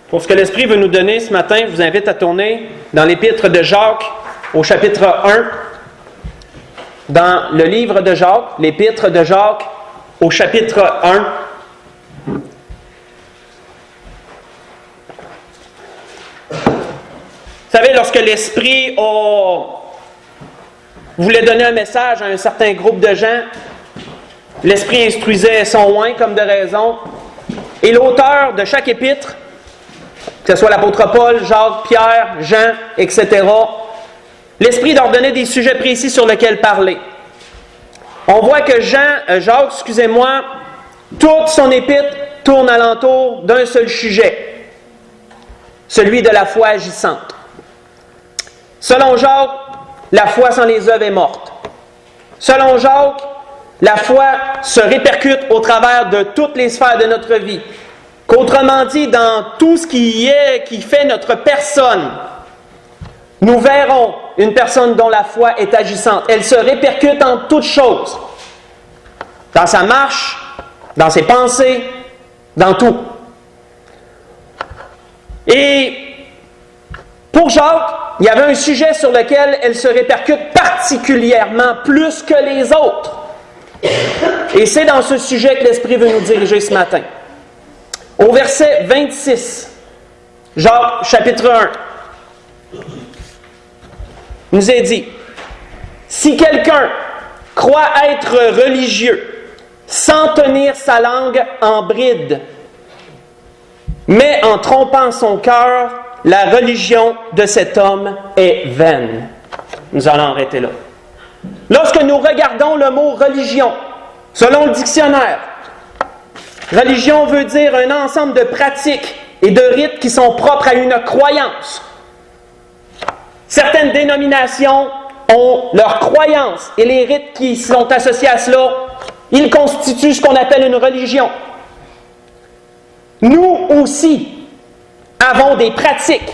Pour ce que l'Esprit veut nous donner ce matin, je vous invite à tourner dans l'Épître de Jacques, au chapitre 1. Dans le livre de Jacques, l'Épître de Jacques, au chapitre 1. Vous savez, lorsque l'Esprit voulait donner un message à un certain groupe de gens, l'Esprit instruisait son oint comme de raison, et l'auteur de chaque épître, que ce soit l'apôtre Paul, Jacques, Pierre, Jean, etc., l'Esprit leur donnait des sujets précis sur lesquels parler. On voit que Jacques, toute son épître tourne alentour d'un seul sujet, celui de la foi agissante. Selon Jacques, la foi sans les œuvres est morte. Selon Jacques, la foi se répercute au travers de toutes les sphères de notre vie. Qu'autrement dit, dans tout ce qui fait notre personne, nous verrons une personne dont la foi est agissante. Elle se répercute en toutes choses. Dans sa marche, dans ses pensées, dans tout. Et pour Jacques, il y avait un sujet sur lequel elle se répercute particulièrement plus que les autres. Et c'est dans ce sujet que l'Esprit veut nous diriger ce matin. Au verset 26, Jacques, chapitre 1, nous est dit, « Si quelqu'un croit être religieux, sans tenir sa langue en bride, mais en trompant son cœur, la religion de cet homme est vaine. » Nous allons arrêter là. Lorsque nous regardons le mot « religion », selon le dictionnaire, religion veut dire un ensemble de pratiques et de rites qui sont propres à une croyance. Certaines dénominations ont leurs croyances et les rites qui sont associés à cela, ils constituent ce qu'on appelle une religion. Nous aussi avons des pratiques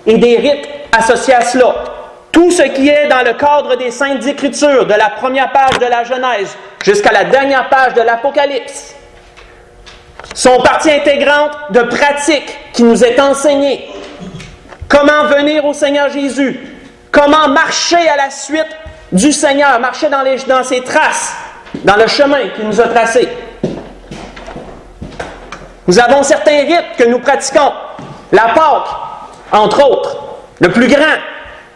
et des rites associés à cela. Tout ce qui est dans le cadre des Saintes Écritures, de la première page de la Genèse jusqu'à la dernière page de l'Apocalypse, sont partie intégrante de pratiques qui nous est enseignées. Comment venir au Seigneur Jésus, comment marcher à la suite du Seigneur, marcher dans ses traces, dans le chemin qu'il nous a tracé. Nous avons certains rites que nous pratiquons. La Pâque, entre autres, le plus grand,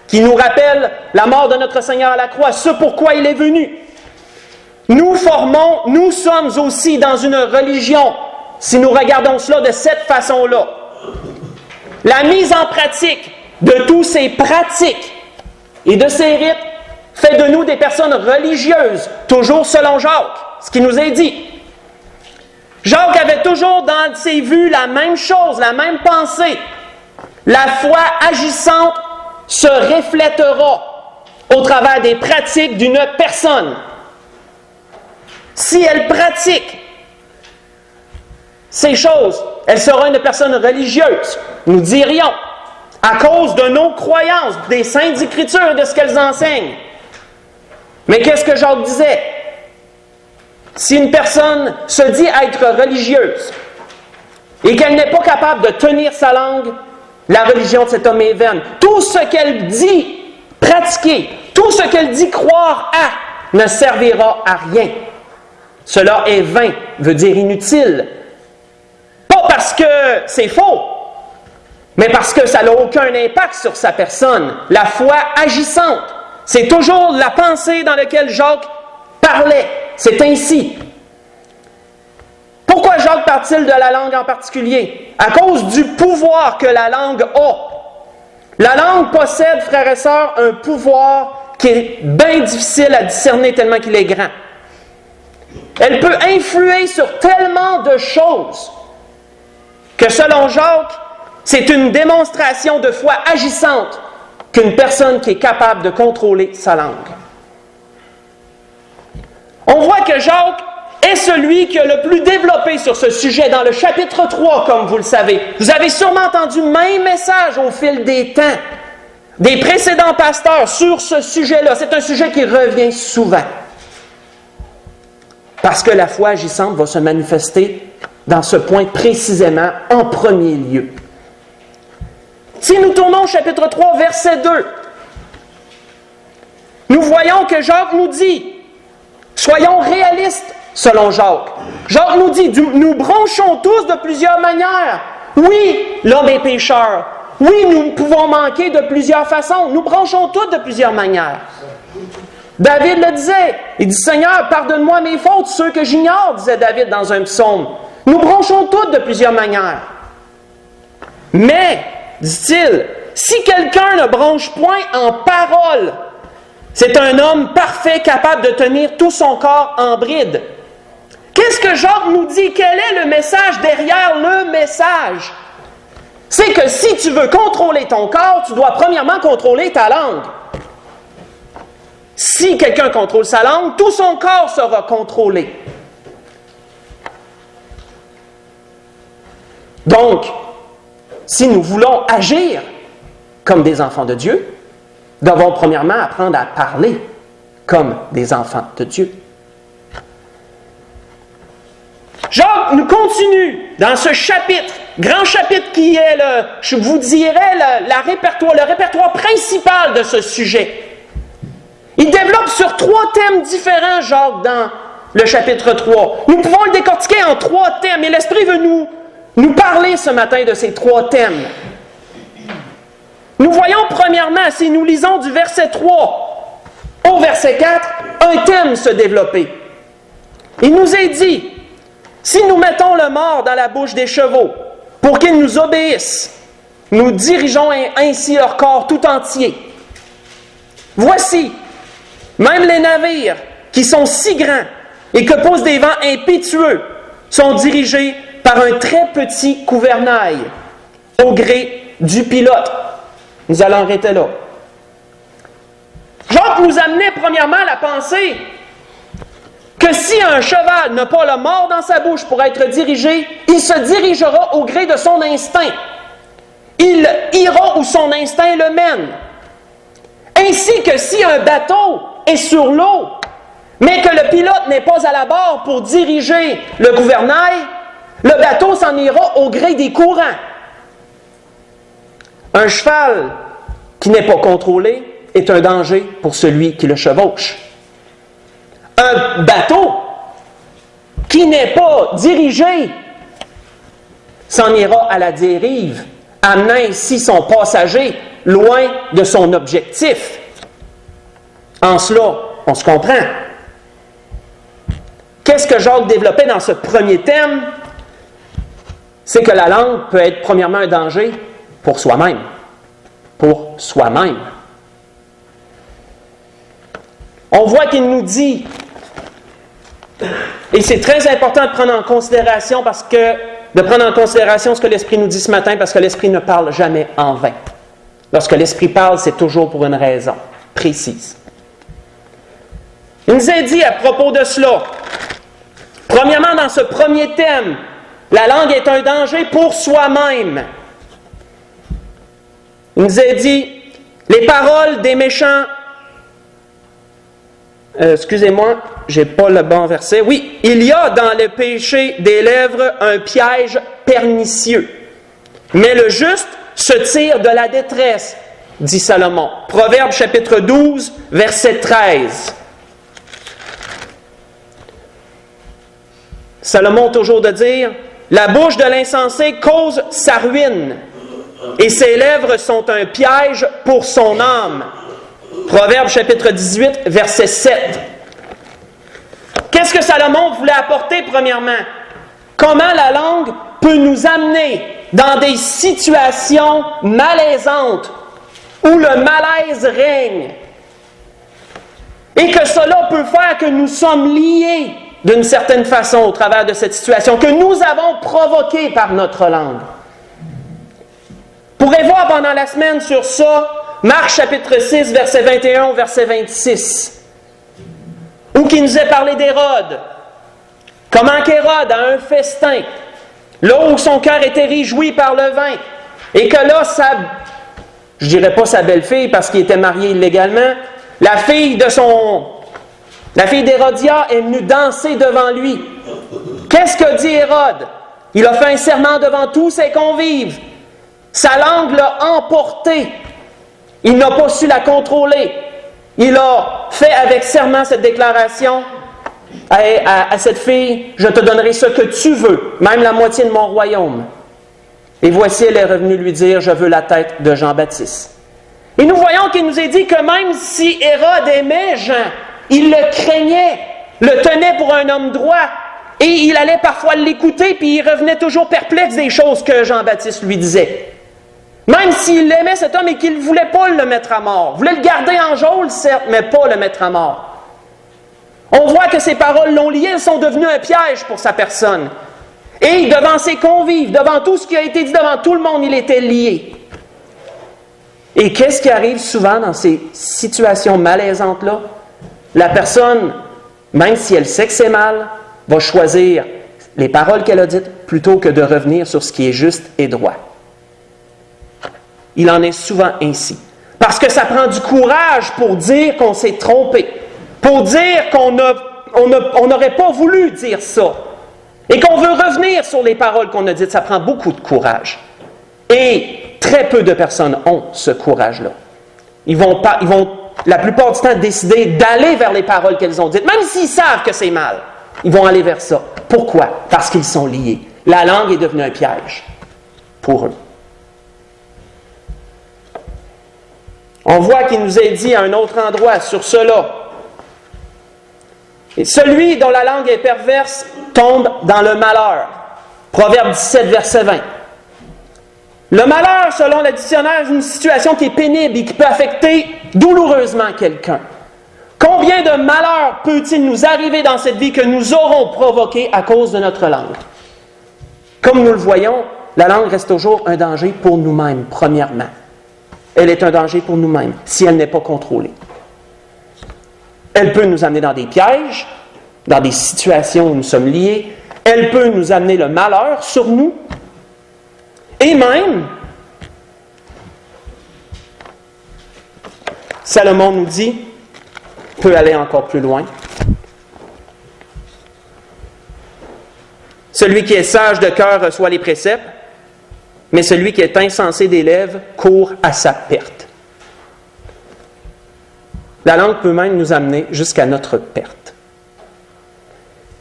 qui nous rappelle la mort de notre Seigneur à la croix, ce pourquoi il est venu. Nous sommes aussi dans une religion, si nous regardons cela de cette façon-là. La mise en pratique de tous ces pratiques et de ces rites fait de nous des personnes religieuses, toujours selon Jacques, ce qui nous est dit. Jacques avait toujours dans ses vues la même chose, la même pensée. La foi agissante se reflètera au travers des pratiques d'une personne. Si elle pratique ces choses, elle sera une personne religieuse, nous dirions, à cause de nos croyances, des Saintes Écritures, de ce qu'elles enseignent. Mais qu'est-ce que Jacques disait? Si une personne se dit être religieuse et qu'elle n'est pas capable de tenir sa langue, la religion de cet homme est vaine. Tout ce qu'elle dit pratiquer, tout ce qu'elle dit croire à, ne servira à rien. Cela est vain, veut dire inutile. Pas parce que c'est faux, mais parce que ça n'a aucun impact sur sa personne. La foi agissante, c'est toujours la pensée dans laquelle Jacques parlait. C'est ainsi. Pourquoi Jacques parle-t-il de la langue en particulier? À cause du pouvoir que la langue a. La langue possède, frères et sœurs, un pouvoir qui est bien difficile à discerner tellement qu'il est grand. Elle peut influer sur tellement de choses que selon Jacques, c'est une démonstration de foi agissante qu'une personne qui est capable de contrôler sa langue. On voit que Jacques est celui qui a le plus développé sur ce sujet dans le chapitre 3, comme vous le savez. Vous avez sûrement entendu le même message au fil des temps, des précédents pasteurs sur ce sujet-là. C'est un sujet qui revient souvent. Parce que la foi agissante va se manifester dans ce point précisément en premier lieu. Si nous tournons au chapitre 3, verset 2, nous voyons que Jacques nous dit, soyons réalistes selon Jacques. Jacques nous dit, nous bronchons tous de plusieurs manières. Oui, l'homme est pécheur. Oui, nous pouvons manquer de plusieurs façons. Nous bronchons tous de plusieurs manières. David le disait. Il dit, Seigneur, pardonne-moi mes fautes, ceux que j'ignore, disait David dans un psaume. Nous bronchons tous de plusieurs manières. Mais, dit-il, si quelqu'un ne bronche point en parole, c'est un homme parfait capable de tenir tout son corps en bride. Qu'est-ce que Jacques nous dit? Quel est le message derrière le message? C'est que si tu veux contrôler ton corps, tu dois premièrement contrôler ta langue. Si quelqu'un contrôle sa langue, tout son corps sera contrôlé. Donc, si nous voulons agir comme des enfants de Dieu, nous devons premièrement apprendre à parler comme des enfants de Dieu. Jacques nous continue dans ce chapitre, grand chapitre qui est, je vous dirais, le répertoire principal de ce sujet. Il développe sur 3 thèmes différents, Jacques, dans le chapitre 3. Nous pouvons le décortiquer en 3 thèmes, et l'Esprit veut nous parler ce matin de ces 3 thèmes. Nous voyons premièrement, si nous lisons du verset 3 au verset 4, un thème se développer. Il nous est dit, si nous mettons le mort dans la bouche des chevaux pour qu'ils nous obéissent, nous dirigeons ainsi leur corps tout entier. Voici, même les navires qui sont si grands et que poussent des vents impétueux sont dirigés par un très petit gouvernail au gré du pilote. Nous allons arrêter là. Jacques nous amenait premièrement à la pensée que si un cheval n'a pas le mort dans sa bouche pour être dirigé, il se dirigera au gré de son instinct. Il ira où son instinct le mène. Ainsi que si un bateau est sur l'eau, mais que le pilote n'est pas à la barre pour diriger le gouvernail, le bateau s'en ira au gré des courants. Un cheval qui n'est pas contrôlé est un danger pour celui qui le chevauche. Un bateau qui n'est pas dirigé s'en ira à la dérive, amenant ainsi son passager loin de son objectif. En cela, on se comprend. Qu'est-ce que Jacques développait dans ce premier thème? C'est que la langue peut être premièrement un danger pour soi-même. Pour soi-même. On voit qu'il nous dit, et c'est très important de prendre en considération ce que l'Esprit nous dit ce matin, parce que l'Esprit ne parle jamais en vain. Lorsque l'Esprit parle, c'est toujours pour une raison précise. Il nous est dit à propos de cela, premièrement dans ce premier thème, la langue est un danger pour soi-même. Il nous est dit, les paroles des méchants... excusez-moi, j'ai pas le bon verset. Oui, il y a dans le péché des lèvres un piège pernicieux, mais le juste se tire de la détresse, dit Salomon. Proverbe chapitre 12, verset 13. Salomon toujours de dire, la bouche de l'insensé cause sa ruine, et ses lèvres sont un piège pour son âme. Proverbe chapitre 18, verset 7. Qu'est-ce que Salomon voulait apporter premièrement? Comment la langue peut nous amener dans des situations malaisantes où le malaise règne et que cela peut faire que nous sommes liés d'une certaine façon au travers de cette situation que nous avons provoquée par notre langue. Vous pourrez voir pendant la semaine sur ça Marc chapitre 6, verset 21 au verset 26, où qui nous est parlé d'Hérode. Comment qu'Hérode a un festin, là où son cœur était réjoui par le vin, et que là, je dirais pas sa belle-fille parce qu'il était marié illégalement, la fille d'Hérodia est venue danser devant lui. Qu'est-ce que dit Hérode? Il a fait un serment devant tous ses convives. Sa langue l'a emporté. Il n'a pas su la contrôler. Il a fait avec serment cette déclaration à cette fille, « Je te donnerai ce que tu veux, même la moitié de mon royaume. » Et voici, elle est revenue lui dire, « Je veux la tête de Jean-Baptiste. » Et nous voyons qu'il nous est dit que même si Hérode aimait Jean, il le craignait, le tenait pour un homme droit, et il allait parfois l'écouter, puis il revenait toujours perplexe des choses que Jean-Baptiste lui disait. Même s'il aimait cet homme et qu'il ne voulait pas le mettre à mort, voulait le garder en geôle, certes, mais pas le mettre à mort. On voit que ces paroles l'ont lié, elles sont devenues un piège pour sa personne. Et devant ses convives, devant tout ce qui a été dit devant tout le monde, il était lié. Et qu'est-ce qui arrive souvent dans ces situations malaisantes-là? La personne, même si elle sait que c'est mal, va choisir les paroles qu'elle a dites plutôt que de revenir sur ce qui est juste et droit. Il en est souvent ainsi. Parce que ça prend du courage pour dire qu'on s'est trompé, pour dire qu'on n'aurait pas voulu dire ça, et qu'on veut revenir sur les paroles qu'on a dites. Ça prend beaucoup de courage. Et très peu de personnes ont ce courage-là. Ils vont la plupart du temps décider d'aller vers les paroles qu'elles ont dites, même s'ils savent que c'est mal. Ils vont aller vers ça. Pourquoi? Parce qu'ils sont liés. La langue est devenue un piège pour eux. On voit qu'il nous est dit à un autre endroit sur cela. Et celui dont la langue est perverse tombe dans le malheur. Proverbe 17, verset 20. Le malheur, selon le dictionnaire, est une situation qui est pénible et qui peut affecter douloureusement quelqu'un. Combien de malheurs peut-il nous arriver dans cette vie que nous aurons provoqué à cause de notre langue? Comme nous le voyons, la langue reste toujours un danger pour nous-mêmes, premièrement. Elle est un danger pour nous-mêmes si elle n'est pas contrôlée. Elle peut nous amener dans des pièges, dans des situations où nous sommes liés. Elle peut nous amener le malheur sur nous. Et même, Salomon nous dit, peut aller encore plus loin. Celui qui est sage de cœur reçoit les préceptes, mais celui qui est insensé des lèvres court à sa perte. La langue peut même nous amener jusqu'à notre perte.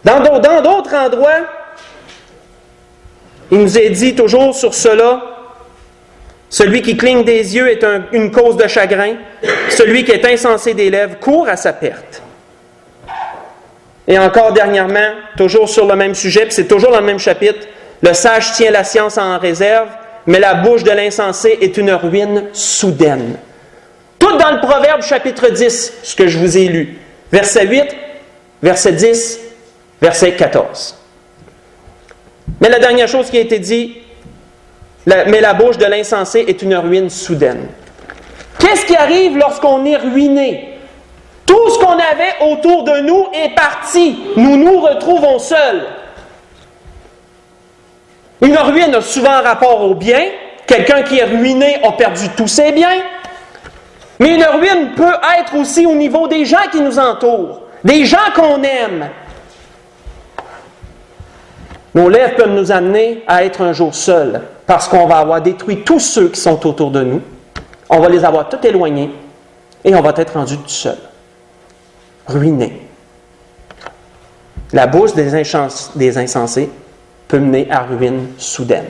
Dans d'autres endroits, il nous est dit toujours sur cela, celui qui cligne des yeux est une cause de chagrin, celui qui est insensé des lèvres court à sa perte. Et encore dernièrement, toujours sur le même sujet, puis c'est toujours dans le même chapitre, le sage tient la science en réserve, mais la bouche de l'insensé est une ruine soudaine. Tout dans le Proverbe chapitre 10, ce que je vous ai lu. Verset 8, verset 10, verset 14. Mais la dernière chose qui a été dit, mais la bouche de l'insensé est une ruine soudaine. Qu'est-ce qui arrive lorsqu'on est ruiné? Tout ce qu'on avait autour de nous est parti. Nous nous retrouvons seuls. Une ruine a souvent un rapport au bien. Quelqu'un qui est ruiné a perdu tous ses biens. Mais une ruine peut être aussi au niveau des gens qui nous entourent, des gens qu'on aime. Nos lèvres peuvent nous amener à être un jour seuls, parce qu'on va avoir détruit tous ceux qui sont autour de nous. On va les avoir tous éloignés et on va être rendu tout seul, ruiné. La bouche des insensés peut mener à ruine soudaine,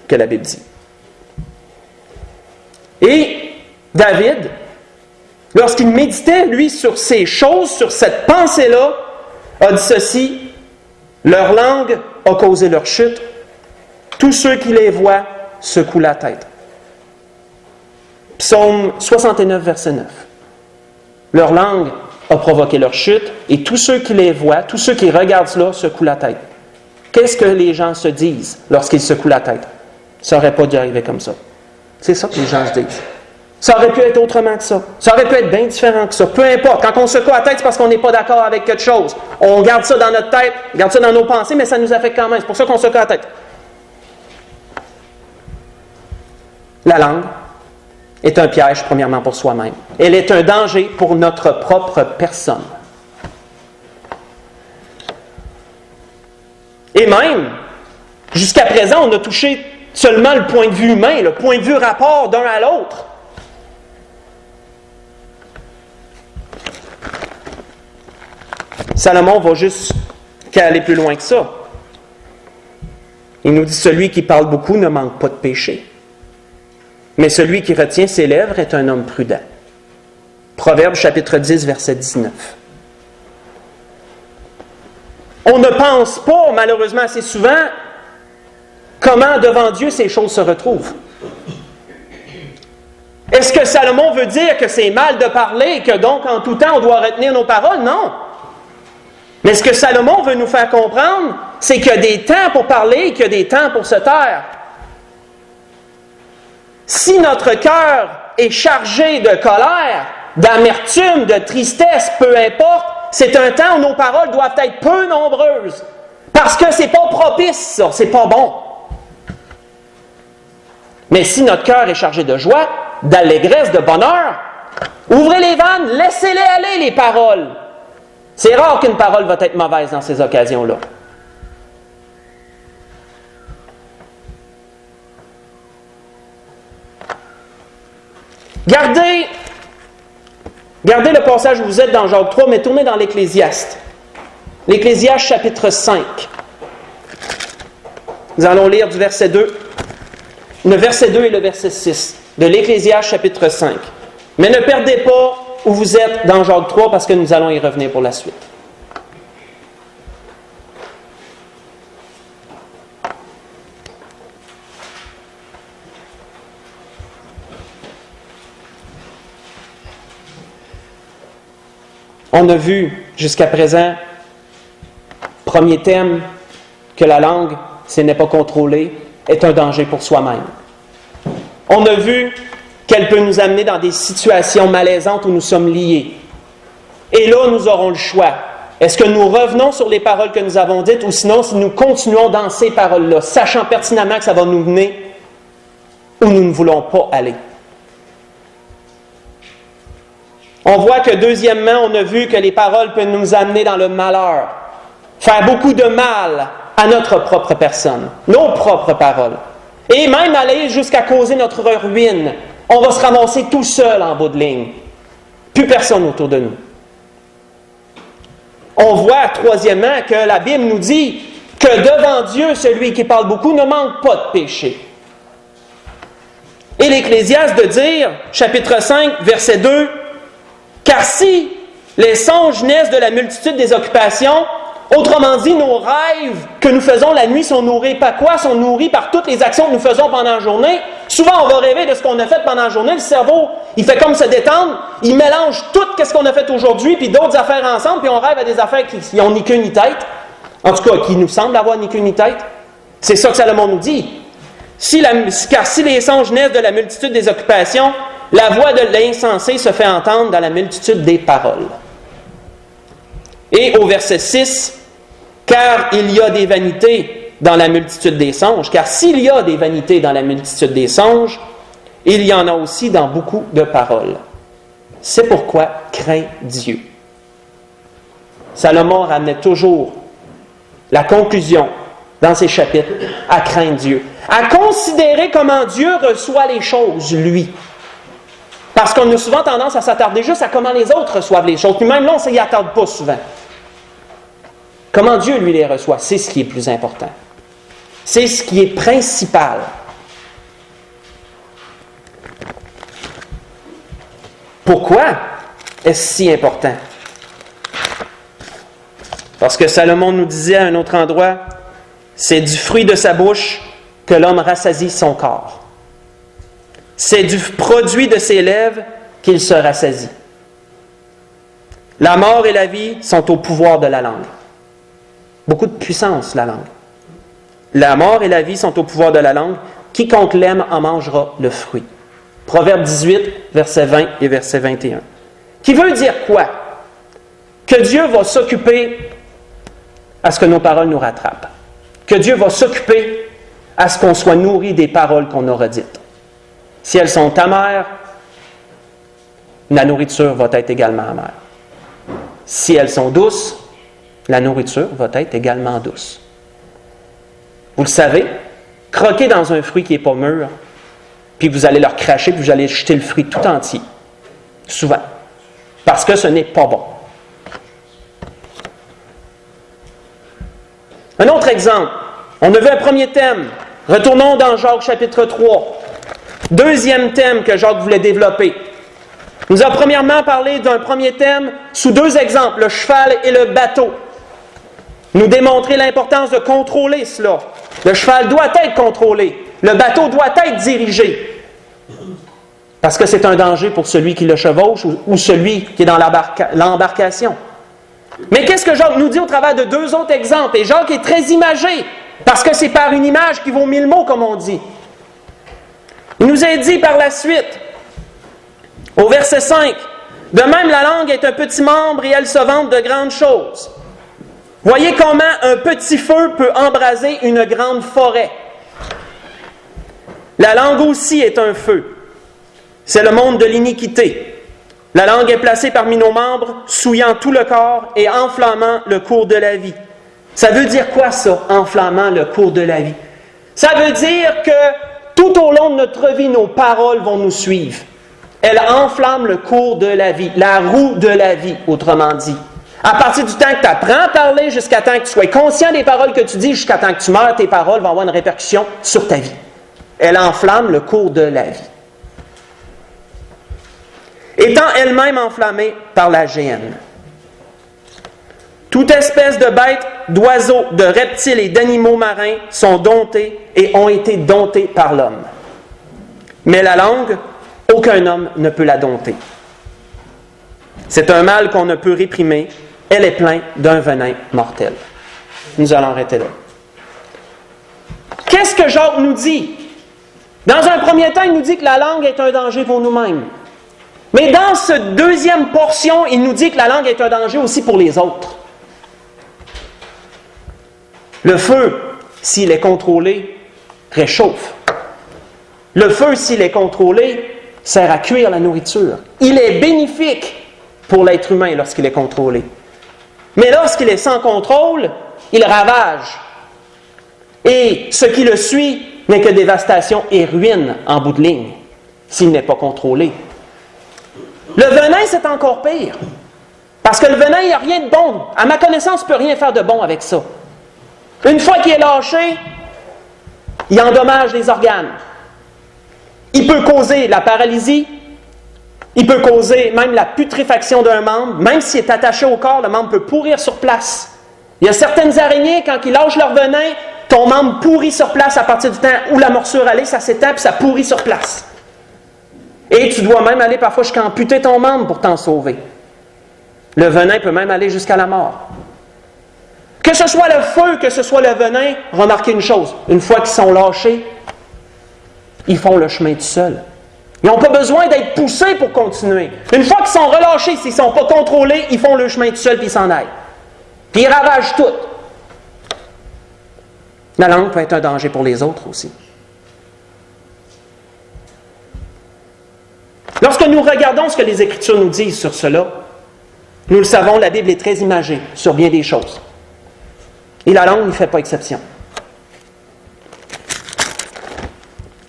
que la Bible dit. Et David, lorsqu'il méditait, lui, sur ces choses, sur cette pensée-là, a dit ceci, « Leur langue a causé leur chute, tous ceux qui les voient secouent la tête. » Psaume 69, verset 9. Leur langue a provoqué leur chute, et tous ceux qui les voient, tous ceux qui regardent cela, secouent la tête. Qu'est-ce que les gens se disent lorsqu'ils secouent la tête? Ça n'aurait pas dû arriver comme ça. C'est ça que les gens se disent. Ça aurait pu être autrement que ça. Ça aurait pu être bien différent que ça. Peu importe. Quand on secoue la tête, c'est parce qu'on n'est pas d'accord avec quelque chose. On garde ça dans notre tête, on garde ça dans nos pensées, mais ça nous affecte quand même. C'est pour ça qu'on secoue la tête. La langue est un piège, premièrement, pour soi-même. Elle est un danger pour notre propre personne. Et même, Jusqu'à présent, on a touché seulement le point de vue humain, le point de vue rapport d'un à l'autre. Salomon va jusqu'à aller plus loin que ça. Il nous dit, celui qui parle beaucoup ne manque pas de péché. Mais celui qui retient ses lèvres est un homme prudent. Proverbe chapitre 10, verset 19. On ne pense pas, malheureusement assez souvent, comment devant Dieu ces choses se retrouvent. Est-ce que Salomon veut dire que c'est mal de parler et que donc en tout temps on doit retenir nos paroles? Non. Mais ce que Salomon veut nous faire comprendre, c'est qu'il y a des temps pour parler et qu'il y a des temps pour se taire. Si notre cœur est chargé de colère, d'amertume, de tristesse, peu importe, c'est un temps où nos paroles doivent être peu nombreuses. Parce que c'est pas propice, ça, c'est pas bon. Mais si notre cœur est chargé de joie, d'allégresse, de bonheur, ouvrez les vannes, laissez-les aller, les paroles. C'est rare qu'une parole va être mauvaise dans ces occasions-là. Gardez le passage où vous êtes dans Jacques 3, mais tournez dans l'Ecclésiaste. L'Ecclésiaste chapitre 5. Nous allons lire du verset 2. Le verset 2 et le verset 6 de l'Ecclésiaste chapitre 5. Mais ne perdez pas où vous êtes dans Jacques 3 parce que nous allons y revenir pour la suite. On a vu jusqu'à présent, premier thème, que la langue, si elle n'est pas contrôlée, est un danger pour soi-même. On a vu qu'elle peut nous amener dans des situations malaisantes où nous sommes liés. Et là, nous aurons le choix. Est-ce que nous revenons sur les paroles que nous avons dites ou sinon, si nous continuons dans ces paroles-là, sachant pertinemment que ça va nous mener où nous ne voulons pas aller? On voit que deuxièmement, on a vu que les paroles peuvent nous amener dans le malheur, faire beaucoup de mal à notre propre personne, nos propres paroles, et même aller jusqu'à causer notre ruine. On va se ramasser tout seul en bout de ligne. Plus personne autour de nous. On voit troisièmement que la Bible nous dit que devant Dieu, celui qui parle beaucoup ne manque pas de péché. Et l'Ecclésiaste de dire, chapitre 5, verset 2, « Car si les songes naissent de la multitude des occupations, autrement dit, nos rêves que nous faisons la nuit sont nourris par quoi? Sont nourris par toutes les actions que nous faisons pendant la journée. Souvent, on va rêver de ce qu'on a fait pendant la journée. Le cerveau, il fait comme se détendre. Il mélange tout ce qu'on a fait aujourd'hui puis d'autres affaires ensemble, puis on rêve à des affaires qui n'ont ni queue ni tête. En tout cas, qui nous semblent avoir ni queue ni tête. C'est ça que Salomon nous dit. Car si les songes naissent de la multitude des occupations, la voix de l'insensé se fait entendre dans la multitude des paroles. Et au verset 6, « Car il y a des vanités dans la multitude des songes. Car s'il y a des vanités dans la multitude des songes, il y en a aussi dans beaucoup de paroles. C'est pourquoi crains Dieu. » Salomon ramenait toujours la conclusion dans ses chapitres à craindre Dieu, à considérer comment Dieu reçoit les choses, lui. Parce qu'on a souvent tendance à s'attarder juste à comment les autres reçoivent les choses. Puis même là, on ne s'y attarde pas souvent. Comment Dieu, lui, les reçoit, c'est ce qui est plus important. C'est ce qui est principal. Pourquoi est-ce si important? Parce que Salomon nous disait à un autre endroit, c'est du fruit de sa bouche que l'homme rassasie son corps. C'est du produit de ses lèvres qu'il se rassasie. La mort et la vie sont au pouvoir de la langue. Beaucoup de puissance, la langue. La mort et la vie sont au pouvoir de la langue. Quiconque l'aime en mangera le fruit. Proverbe 18, verset 20 et verset 21. Qui veut dire quoi? Que Dieu va s'occuper à ce que nos paroles nous rattrapent. Que Dieu va s'occuper à ce qu'on soit nourri des paroles qu'on aura dites. Si elles sont amères, la nourriture va être également amère. Si elles sont douces, la nourriture va être également douce. Vous le savez, croquez dans un fruit qui n'est pas mûr, puis vous allez leur cracher, puis vous allez jeter le fruit tout entier. Souvent. Parce que ce n'est pas bon. Un autre exemple. On a vu un premier thème. Retournons dans Jacques chapitre 3. Deuxième thème que Jacques voulait développer. Il nous a premièrement parlé d'un premier thème sous deux exemples, le cheval et le bateau. Nous démontrer l'importance de contrôler cela. Le cheval doit être contrôlé. Le bateau doit être dirigé. Parce que c'est un danger pour celui qui le chevauche ou celui qui est dans l'embarcation. Mais qu'est-ce que Jacques nous dit au travers de deux autres exemples? Et Jacques est très imagé, parce que c'est par une image qui vaut 1000 mots, comme on dit. Il nous a dit par la suite, au verset 5, « De même, la langue est un petit membre et elle se vante de grandes choses. Voyez comment un petit feu peut embraser une grande forêt. La langue aussi est un feu. C'est le monde de l'iniquité. La langue est placée parmi nos membres, souillant tout le corps et enflammant le cours de la vie. » Ça veut dire quoi ça, enflammant le cours de la vie? Ça veut dire que tout au long de notre vie, nos paroles vont nous suivre. Elles enflamment le cours de la vie, la roue de la vie, autrement dit. À partir du temps que tu apprends à parler, jusqu'à temps que tu sois conscient des paroles que tu dis, jusqu'à temps que tu meurs, tes paroles vont avoir une répercussion sur ta vie. Elles enflamment le cours de la vie. Étant elle-même enflammée par la géhenne. Toute espèce de bêtes, d'oiseaux, de reptiles et d'animaux marins sont domptés et ont été domptés par l'homme. Mais la langue, aucun homme ne peut la dompter. C'est un mal qu'on ne peut réprimer. Elle est pleine d'un venin mortel. Nous allons arrêter là. Qu'est-ce que Jacques nous dit? Dans un premier temps, il nous dit que la langue est un danger pour nous-mêmes. Mais dans cette deuxième portion, il nous dit que la langue est un danger aussi pour les autres. Le feu, s'il est contrôlé, réchauffe. Le feu, s'il est contrôlé, sert à cuire la nourriture. Il est bénéfique pour l'être humain lorsqu'il est contrôlé. Mais lorsqu'il est sans contrôle, il ravage. Et ce qui le suit n'est que dévastation et ruine en bout de ligne, s'il n'est pas contrôlé. Le venin, c'est encore pire. Parce que le venin, il n'y a rien de bon. À ma connaissance, il ne peut rien faire de bon avec ça. Une fois qu'il est lâché, il endommage les organes. Il peut causer la paralysie, il peut causer même la putréfaction d'un membre. Même s'il est attaché au corps, le membre peut pourrir sur place. Il y a certaines araignées, quand ils lâchent leur venin, ton membre pourrit sur place à partir du temps où la morsure allait, ça s'étend et ça pourrit sur place. Et tu dois même aller parfois jusqu'à amputer ton membre pour t'en sauver. Le venin peut même aller jusqu'à la mort. Que ce soit le feu, que ce soit le venin, remarquez une chose. Une fois qu'ils sont lâchés, ils font le chemin tout seuls. Ils n'ont pas besoin d'être poussés pour continuer. Une fois qu'ils sont relâchés, s'ils ne sont pas contrôlés, ils font le chemin tout seuls puis ils s'en aillent. Puis ils ravagent tout. La langue peut être un danger pour les autres aussi. Lorsque nous regardons ce que les Écritures nous disent sur cela, nous le savons, la Bible est très imagée sur bien des choses. Et la langue n'y fait pas exception.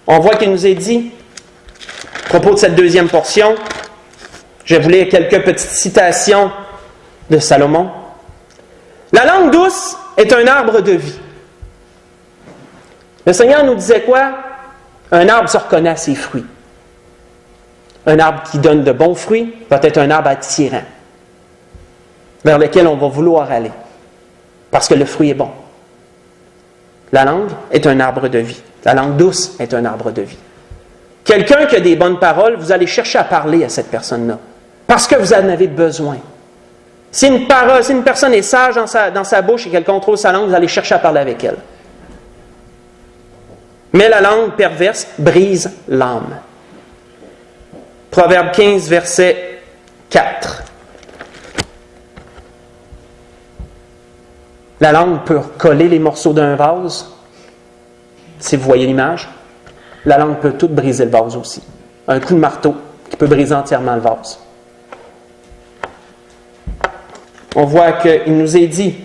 On voit qu'il nous est dit, à propos de cette deuxième portion, je vais vous lire quelques petites citations de Salomon. La langue douce est un arbre de vie. Le Seigneur nous disait quoi? Un arbre se reconnaît à ses fruits. Un arbre qui donne de bons fruits va être un arbre attirant, vers lequel on va vouloir aller, parce que le fruit est bon. La langue est un arbre de vie. La langue douce est un arbre de vie. Quelqu'un qui a des bonnes paroles, vous allez chercher à parler à cette personne-là, parce que vous en avez besoin. Si une personne est sage dans sa bouche et qu'elle contrôle sa langue, vous allez chercher à parler avec elle. Mais la langue perverse brise l'âme. Proverbe 15, verset 4. La langue peut coller les morceaux d'un vase. Si vous voyez l'image, la langue peut tout briser le vase aussi. Un coup de marteau qui peut briser entièrement le vase. On voit qu'il nous est dit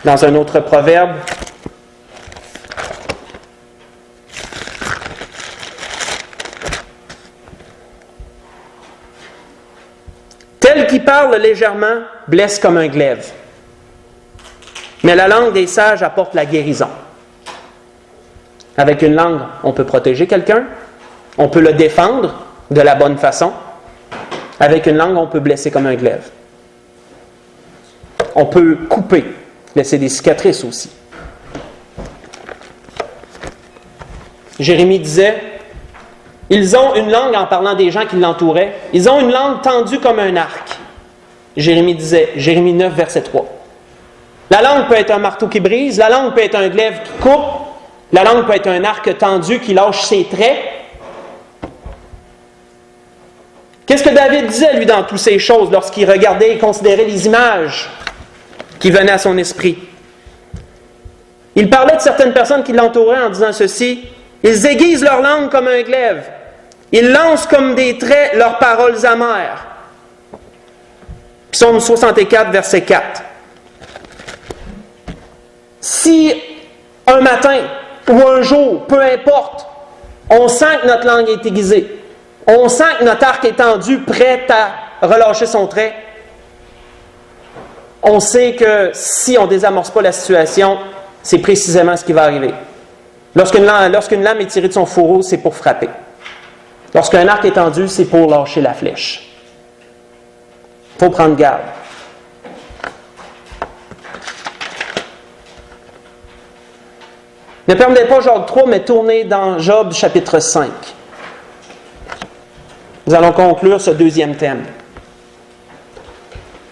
dans un autre proverbe. Tel qui parle légèrement blesse comme un glaive, mais la langue des sages apporte la guérison. Avec une langue, on peut protéger quelqu'un, on peut le défendre de la bonne façon. Avec une langue, on peut blesser comme un glaive. On peut couper, laisser des cicatrices aussi. Jérémie disait, ils ont une langue, en parlant des gens qui l'entouraient, ils ont une langue tendue comme un arc. Jérémie disait, Jérémie 9, verset 3. La langue peut être un marteau qui brise, la langue peut être un glaive qui coupe, la langue peut être un arc tendu qui lâche ses traits. Qu'est-ce que David disait, lui, dans toutes ces choses, lorsqu'il regardait et considérait les images qui venaient à son esprit? Il parlait de certaines personnes qui l'entouraient en disant ceci, « Ils aiguisent leur langue comme un glaive, ils lancent comme des traits leurs paroles amères. » Psaume 64, verset 4. Si un matin ou un jour, peu importe, on sent que notre langue est aiguisée, on sent que notre arc est tendu, prêt à relâcher son trait, on sait que si on ne désamorce pas la situation, c'est précisément ce qui va arriver. Lorsqu'une lame est tirée de son fourreau, c'est pour frapper. Lorsqu'un arc est tendu, c'est pour lâcher la flèche. Il faut prendre garde. Ne permettez pas Job 3, mais tournez dans Job chapitre 5. Nous allons conclure ce deuxième thème.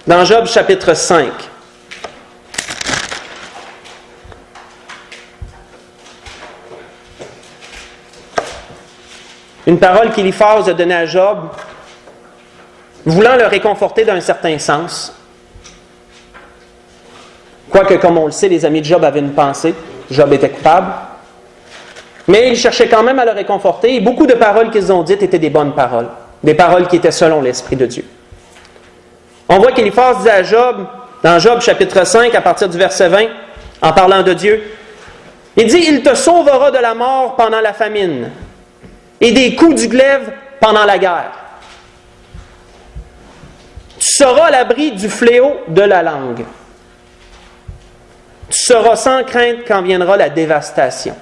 Dans Job chapitre 5. Une parole qu'Éliphaz a donnée à Job, voulant le réconforter d'un certain sens. Quoique, comme on le sait, les amis de Job avaient une pensée. Job était coupable. Mais ils cherchaient quand même à le réconforter. Et beaucoup de paroles qu'ils ont dites étaient des bonnes paroles. Des paroles qui étaient selon l'Esprit de Dieu. On voit qu'Éliphaz dit à Job, dans Job chapitre 5, à partir du verset 20, en parlant de Dieu, il dit, « Il te sauvera de la mort pendant la famine, et des coups du glaive pendant la guerre. Tu seras à l'abri du fléau de la langue. Tu seras sans crainte quand viendra la dévastation. »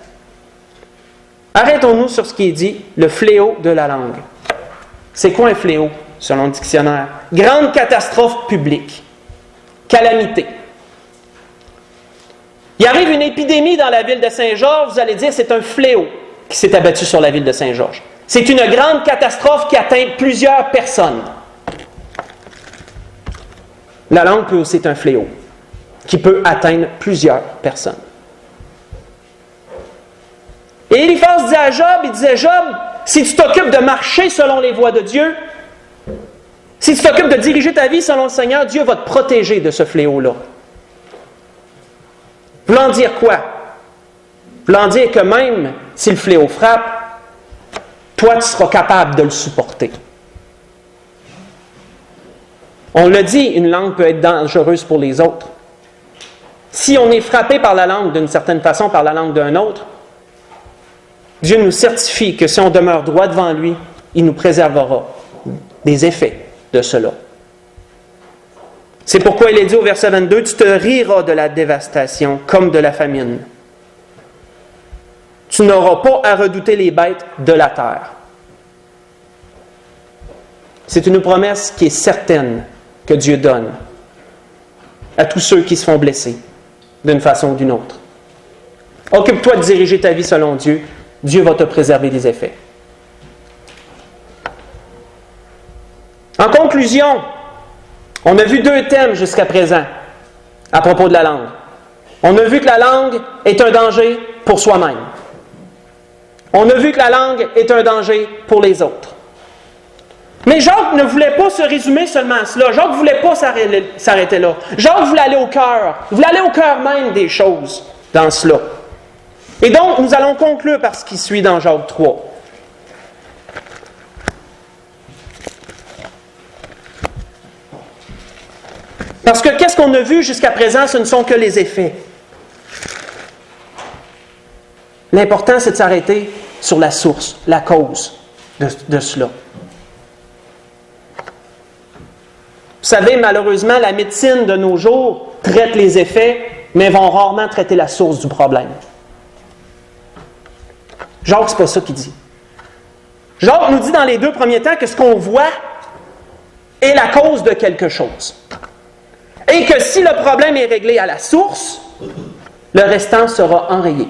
Arrêtons-nous sur ce qui est dit, le fléau de la langue. C'est quoi un fléau, selon le dictionnaire? Grande catastrophe publique. Calamité. Il arrive une épidémie dans la ville de Saint-Georges, vous allez dire c'est un fléau qui s'est abattu sur la ville de Saint-Georges. C'est une grande catastrophe qui atteint plusieurs personnes. La langue peut aussi être un fléau qui peut atteindre plusieurs personnes. Et Éliphaz dit à Job, il disait, Job, si tu t'occupes de marcher selon les voies de Dieu, si tu t'occupes de diriger ta vie selon le Seigneur, Dieu va te protéger de ce fléau-là. Voulant dire quoi? Voulant dire que même si le fléau frappe, toi, tu seras capable de le supporter. On le dit, une langue peut être dangereuse pour les autres. Si on est frappé par la langue d'une certaine façon, par la langue d'un autre, Dieu nous certifie que si on demeure droit devant lui, il nous préservera des effets de cela. C'est pourquoi il est dit au verset 22, « Tu te riras de la dévastation comme de la famine. Tu n'auras pas à redouter les bêtes de la terre. » C'est une promesse qui est certaine que Dieu donne à tous ceux qui se font blesser d'une façon ou d'une autre. Occupe-toi de diriger ta vie selon Dieu. Dieu va te préserver des effets. En conclusion, on a vu deux thèmes jusqu'à présent à propos de la langue. On a vu que la langue est un danger pour soi-même. On a vu que la langue est un danger pour les autres. Mais Jacques ne voulait pas se résumer seulement à cela. Jacques ne voulait pas s'arrêter là. Jacques voulait aller au cœur. Il voulait aller au cœur même des choses dans cela. Et donc, nous allons conclure par ce qui suit dans Jacques 3. Parce que qu'est-ce qu'on a vu jusqu'à présent, ce ne sont que les effets. L'important, c'est de s'arrêter sur la source, la cause de cela. Vous savez, malheureusement, la médecine de nos jours traite les effets, mais vont rarement traiter la source du problème. Jacques, c'est pas ça qu'il dit. Jacques nous dit dans les 2 premiers temps que ce qu'on voit est la cause de quelque chose. Et que si le problème est réglé à la source, le restant sera enrayé,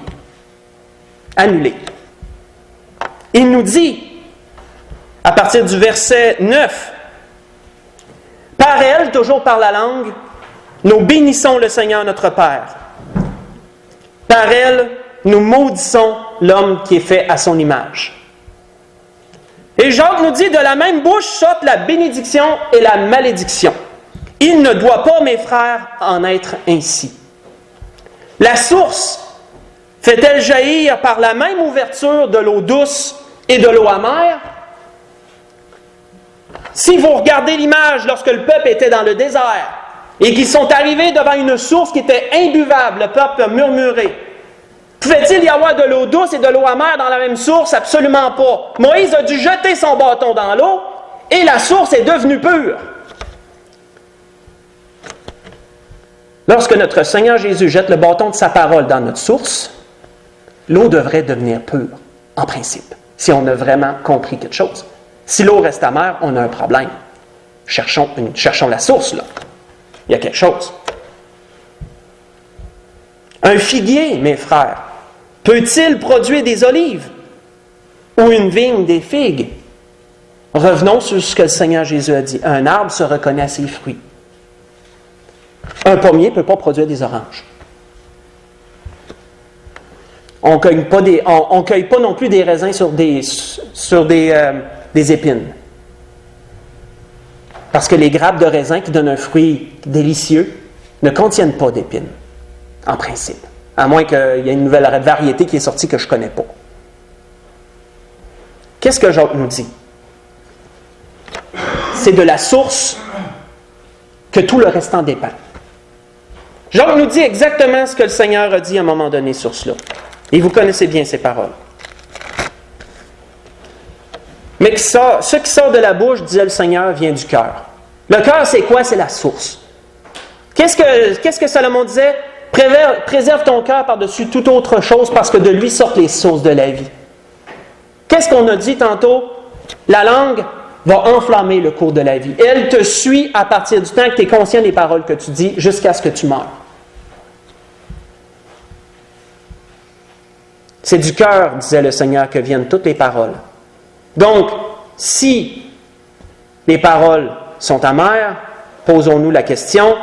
annulé. Il nous dit, à partir du verset 9, « Par elle, toujours par la langue, nous bénissons le Seigneur notre Père. Par elle, nous maudissons l'homme qui est fait à son image. » Et Jacques nous dit, « De la même bouche sortent la bénédiction et la malédiction. Il ne doit pas, mes frères, en être ainsi. La source fait-elle jaillir par la même ouverture de l'eau douce et de l'eau amère? Si vous regardez l'image lorsque le peuple était dans le désert et qu'ils sont arrivés devant une source qui était imbuvable, le peuple a murmuré. Pouvait-il y avoir de l'eau douce et de l'eau amère dans la même source? Absolument pas. Moïse a dû jeter son bâton dans l'eau et la source est devenue pure. Lorsque notre Seigneur Jésus jette le bâton de sa parole dans notre source, l'eau devrait devenir pure, en principe, si on a vraiment compris quelque chose. Si l'eau reste amère, on a un problème. Cherchons la source, là. Il y a quelque chose. Un figuier, mes frères, peut-il produire des olives? Ou une vigne des figues? Revenons sur ce que le Seigneur Jésus a dit. Un arbre se reconnaît à ses fruits. Un pommier ne peut pas produire des oranges. On ne cueille pas non plus des raisins sur des épines. Parce que les grappes de raisin qui donnent un fruit délicieux ne contiennent pas d'épines, en principe. À moins qu'il y ait une nouvelle variété qui est sortie que je ne connais pas. Qu'est-ce que Jacques nous dit? C'est de la source que tout le restant dépend. Jacques nous dit exactement ce que le Seigneur a dit à un moment donné sur cela. Et vous connaissez bien ces paroles. Mais ce qui sort de la bouche, disait le Seigneur, vient du cœur. Le cœur, c'est quoi? C'est la source. Qu'est-ce que Salomon disait? Préserve ton cœur par-dessus toute autre chose parce que de lui sortent les sources de la vie. Qu'est-ce qu'on a dit tantôt? La langue va enflammer le cours de la vie. Elle te suit à partir du temps que tu es conscient des paroles que tu dis jusqu'à ce que tu meurs. C'est du cœur, disait le Seigneur, que viennent toutes les paroles. Donc, si les paroles sont amères, posons-nous la question,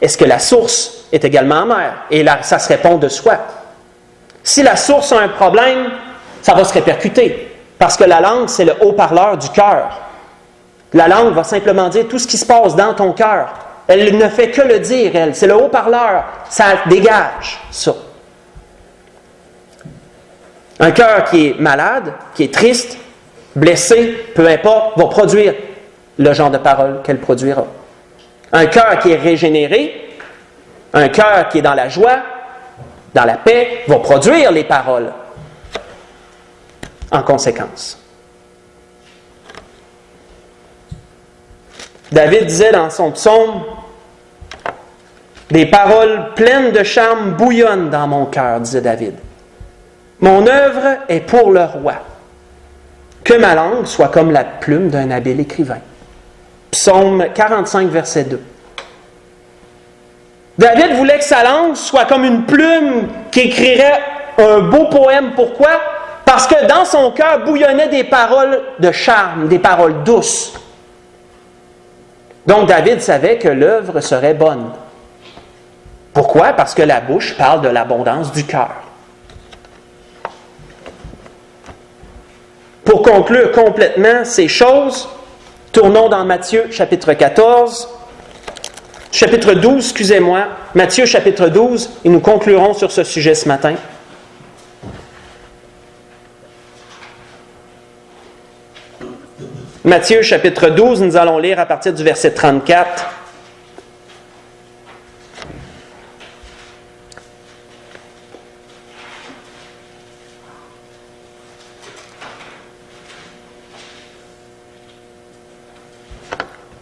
est-ce que la source est également amère? Et là, ça se répond de soi. Si la source a un problème, ça va se répercuter. Parce que la langue, c'est le haut-parleur du cœur. La langue va simplement dire tout ce qui se passe dans ton cœur. Elle ne fait que le dire, elle. C'est le haut-parleur. Ça dégage ça. Un cœur qui est malade, qui est triste, blessé, peu importe, va produire le genre de parole qu'elle produira. Un cœur qui est régénéré, un cœur qui est dans la joie, dans la paix, va produire les paroles en conséquence. David disait dans son psaume, « Des paroles pleines de charme bouillonnent dans mon cœur, disait David. Mon œuvre est pour le roi. Que ma langue soit comme la plume d'un habile écrivain. » Psaume 45, verset 2. David voulait que sa langue soit comme une plume qui écrirait un beau poème. Pourquoi? Parce que dans son cœur bouillonnaient des paroles de charme, des paroles douces. Donc David savait que l'œuvre serait bonne. Pourquoi? Parce que la bouche parle de l'abondance du cœur. Pour conclure complètement ces choses, tournons dans Matthieu chapitre 14, chapitre 12, excusez-moi, Matthieu chapitre 12, et nous conclurons sur ce sujet ce matin. Matthieu chapitre 12, nous allons lire à partir du verset 34.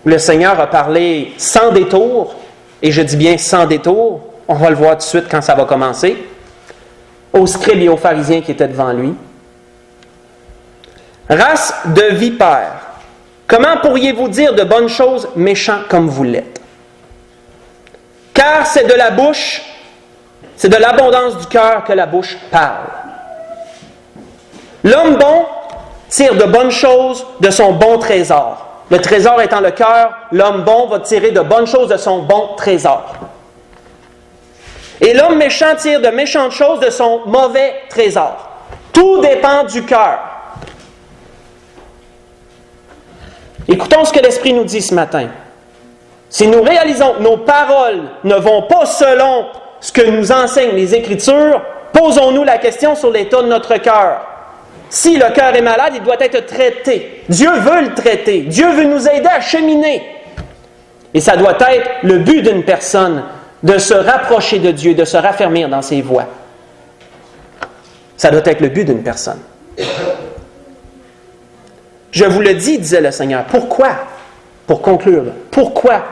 le Seigneur a parlé sans détour, et je dis bien sans détour, on va le voir tout de suite quand ça va commencer, aux scribes et aux pharisiens qui étaient devant lui. Race de vipères, comment pourriez-vous dire de bonnes choses méchants comme vous l'êtes? Car c'est de la bouche, c'est de l'abondance du cœur que la bouche parle. L'homme bon tire de bonnes choses de son bon trésor. Le trésor étant le cœur, l'homme bon va tirer de bonnes choses de son bon trésor. Et l'homme méchant tire de méchantes choses de son mauvais trésor. Tout dépend du cœur. Écoutons ce que l'Esprit nous dit ce matin. Si nous réalisons que nos paroles ne vont pas selon ce que nous enseignent les Écritures, posons-nous la question sur l'état de notre cœur. Si le cœur est malade, il doit être traité. Dieu veut le traiter. Dieu veut nous aider à cheminer. Et ça doit être le but d'une personne, de se rapprocher de Dieu, de se raffermir dans ses voies. Ça doit être le but d'une personne. Je vous le dis, disait le Seigneur. Pourquoi? Pour conclure, pourquoi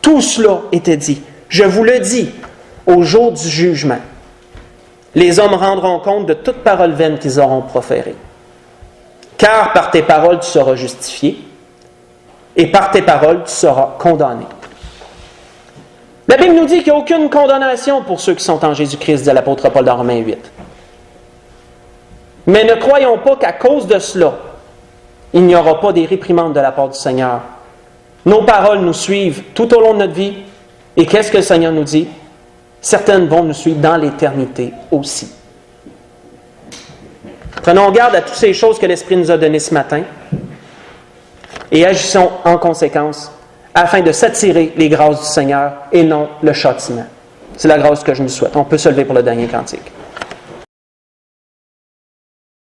tout cela était dit? Je vous le dis, au jour du jugement, les hommes rendront compte de toute parole vaine qu'ils auront proférée. Car par tes paroles tu seras justifié, et par tes paroles tu seras condamné. La Bible nous dit qu'il n'y a aucune condamnation pour ceux qui sont en Jésus-Christ, dit l'apôtre Paul dans Romains 8. Mais ne croyons pas qu'à cause de cela, il n'y aura pas des réprimandes de la part du Seigneur. Nos paroles nous suivent tout au long de notre vie. Et qu'est-ce que le Seigneur nous dit? Certaines vont nous suivre dans l'éternité aussi. Prenons garde à toutes ces choses que l'Esprit nous a données ce matin et agissons en conséquence afin de s'attirer les grâces du Seigneur et non le châtiment. C'est la grâce que je nous souhaite. On peut se lever pour le dernier cantique.